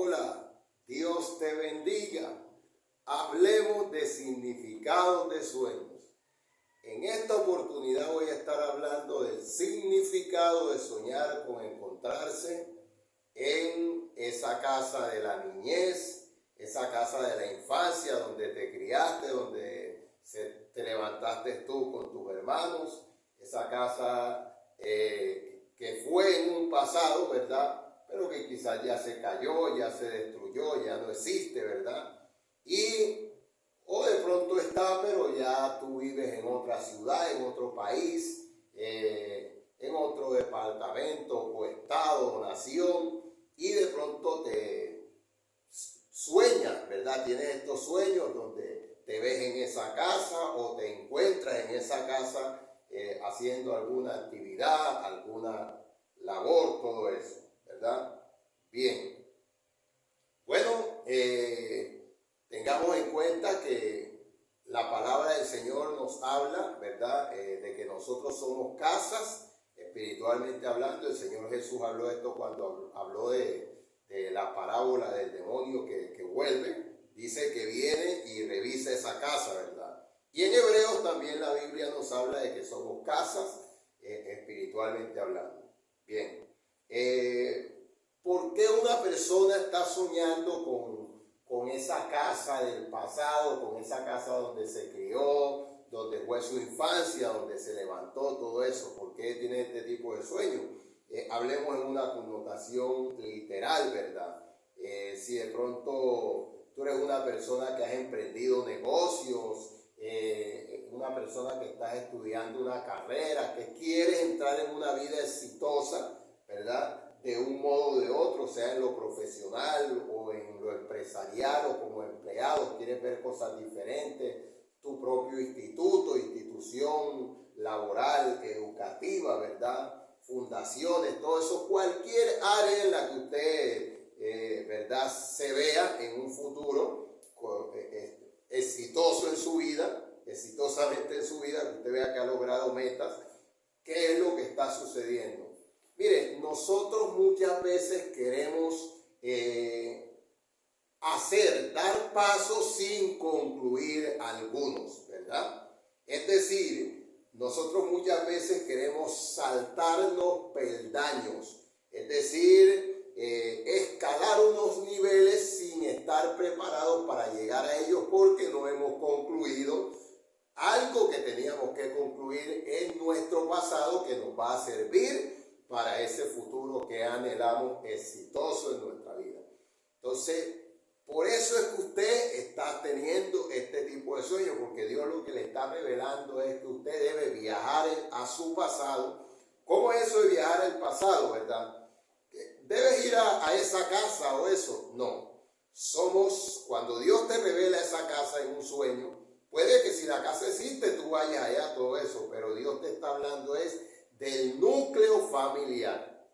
Hola, Dios te bendiga. Hablemos de significados de sueños. En esta oportunidad voy a estar hablando del significado de soñar con encontrarse en esa casa de la niñez, esa casa de la infancia donde te criaste, donde te levantaste tú con tus hermanos, esa casa que fue en un pasado, ¿verdad? Pero que quizás ya se cayó, ya se destruyó, ya no existe, ¿verdad? O de pronto está, pero ya tú vives en otra ciudad, en otro país, en otro departamento o estado o nación, y de pronto te sueñas, ¿verdad? Tienes estos sueños donde te ves en esa casa o te encuentras en esa casa haciendo alguna actividad, alguna labor, todo eso, ¿verdad? Bien. Bueno, tengamos en cuenta que la palabra del Señor nos habla, ¿verdad? De que nosotros somos casas, espiritualmente hablando. El Señor Jesús habló de esto cuando habló de la parábola del demonio que vuelve. Dice que viene y revisa esa casa, ¿verdad? Y en Hebreos también la Biblia nos habla de que somos casas, espiritualmente hablando. Bien. ¿Por qué una persona está soñando con esa casa del pasado, con esa casa donde se crió, donde fue su infancia, donde se levantó, todo eso? ¿Por qué tiene este tipo de sueños? Hablemos en una connotación literal, ¿verdad? Si de pronto tú eres una persona que has emprendido negocios, una persona que estás estudiando una carrera, que quieres entrar en una vida exitosa, ¿verdad? De un modo o de otro, sea en lo profesional o en lo empresarial o como empleado, quieres ver cosas diferentes, tu propio instituto, institución laboral, educativa, ¿verdad? Fundaciones, todo eso, cualquier área en la que usted, ¿verdad? Se vea en un futuro exitoso en su vida, exitosamente en su vida, que usted vea que ha logrado metas. ¿Qué es lo que está sucediendo? Mire, nosotros muchas veces queremos dar pasos sin concluir algunos, ¿verdad? Es decir, nosotros muchas veces queremos saltarnos peldaños, es decir, escalar unos niveles sin estar preparados para llegar a ellos porque no hemos concluido algo que teníamos que concluir en nuestro pasado que nos va a servir para ese futuro que anhelamos exitoso en nuestra vida. Entonces, por eso es que usted está teniendo este tipo de sueños, porque Dios lo que le está revelando es que usted debe viajar a su pasado. ¿Cómo es eso de viajar al pasado, verdad? ¿Debes ir a esa casa o eso? No. Cuando Dios te revela esa casa en un sueño, puede que si la casa existe, tú vayas allá, todo eso, pero Dios te está hablando del núcleo familiar.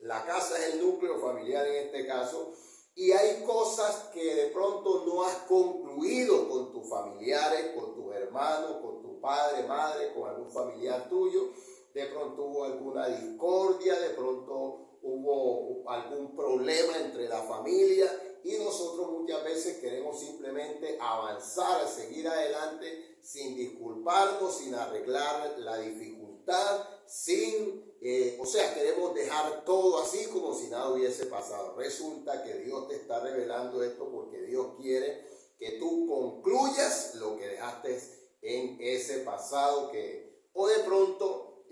La casa es el núcleo familiar en este caso, y hay cosas que de pronto no has concluido con tus familiares, con tus hermanos, con tu padre, madre, con algún familiar tuyo. De pronto hubo alguna discordia, de pronto hubo algún problema entre la familia, y nosotros muchas veces queremos simplemente avanzar, seguir adelante sin disculparnos, sin arreglar la dificultad, queremos dejar todo así como si nada hubiese pasado. Resulta que Dios te está revelando esto porque Dios quiere que tú concluyas lo que dejaste en ese pasado, o de pronto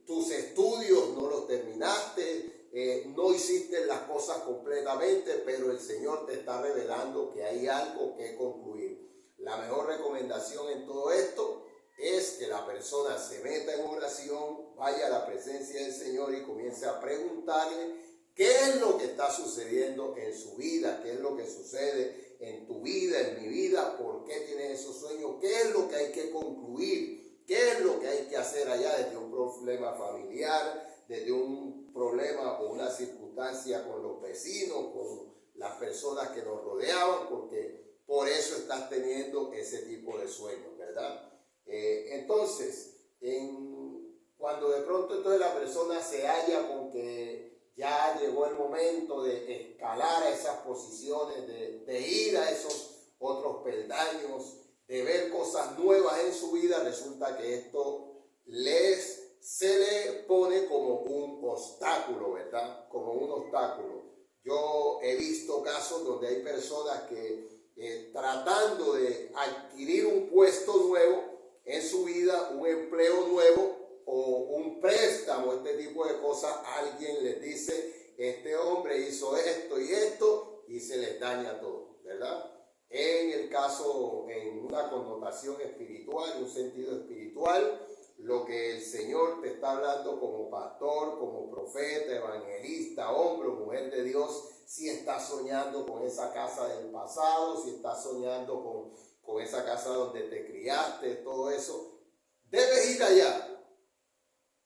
tus estudios no los terminaste, no hiciste las cosas completamente, pero el Señor te está revelando que hay algo que concluir. La mejor recomendación en todo esto es que la persona se meta en oración, vaya a la presencia del Señor y comience a preguntarle qué es lo que está sucediendo en su vida, qué es lo que sucede en tu vida, en mi vida, por qué tienes esos sueños, qué es lo que hay que concluir, qué es lo que hay que hacer allá desde un problema familiar, desde un problema o una circunstancia con los vecinos, con las personas que nos rodeaban, porque por eso estás teniendo ese tipo de sueños, ¿verdad? Entonces, cuando de pronto la persona se halla con que ya llegó el momento de escalar a esas posiciones, de ir a esos otros peldaños, de ver cosas nuevas en su vida, resulta que esto se le pone como un obstáculo, ¿verdad? Como un obstáculo. Yo he visto casos donde hay personas que tratando de adquirir un puesto nuevo en su vida, un empleo nuevo o un préstamo, este tipo de cosas, alguien les dice, este hombre hizo esto y esto, y se les daña todo, ¿verdad? En el caso, en una connotación espiritual, en un sentido espiritual, lo que el Señor te está hablando como pastor, como profeta, evangelista, hombre o mujer de Dios, si estás soñando con esa casa del pasado, si estás soñando con esa casa donde te criaste, todo eso, debes ir allá.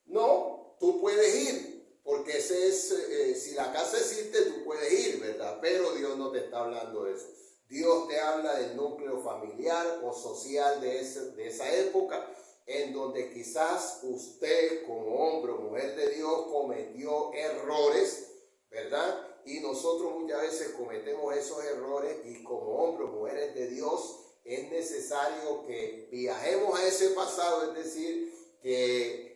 No, tú puedes ir, porque ese es, si la casa existe, tú puedes ir, ¿verdad? Pero Dios no te está hablando de eso. Dios te habla del núcleo familiar o social de esa época, en donde quizás usted como hombre o mujer de Dios cometió errores, ¿verdad? Y nosotros muchas veces cometemos esos errores y como hombres o mujeres de Dios es necesario que viajemos a ese pasado, es decir, que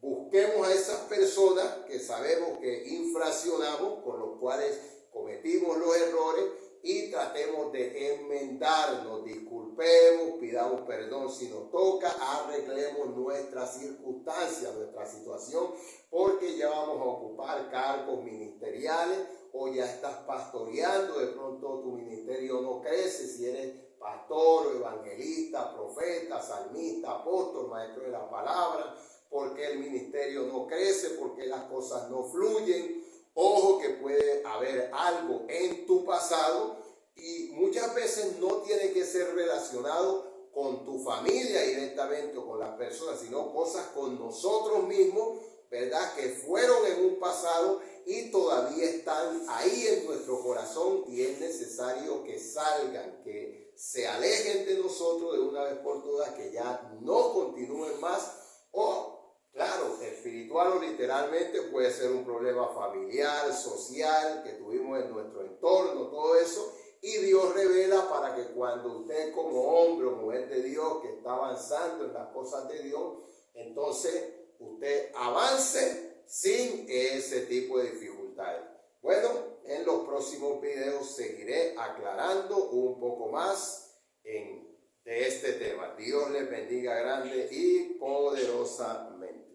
busquemos a esas personas que sabemos que infraccionamos, con los cuales cometimos los errores, y tratemos de enmendarnos, disculpemos, pidamos perdón si nos toca, arreglemos nuestras circunstancias, nuestra situación, porque ya vamos a ocupar cargos ministeriales o ya estás pastoreando, de pronto tu ministerio no crece, si eres pastor o evangelista, profeta, salmista, apóstol, maestro de la palabra, porque el ministerio no crece, porque las cosas no fluyen. Ojo que puede haber algo en tu pasado y muchas veces no tiene que ser relacionado con tu familia directamente o con las personas, sino cosas con nosotros mismos, ¿verdad? Que fueron en un pasado y todavía están ahí en nuestro corazón y es necesario que salgan, que se alejen de nosotros de una vez por todas, que ya no continúen más o... Claro, espiritual o literalmente puede ser un problema familiar, social, que tuvimos en nuestro entorno, todo eso. Y Dios revela para que cuando usted como hombre o mujer de Dios que está avanzando en las cosas de Dios, entonces usted avance sin ese tipo de dificultades. Bueno, en los próximos videos seguiré aclarando un poco más de este tema. Dios les bendiga grande y poderosamente.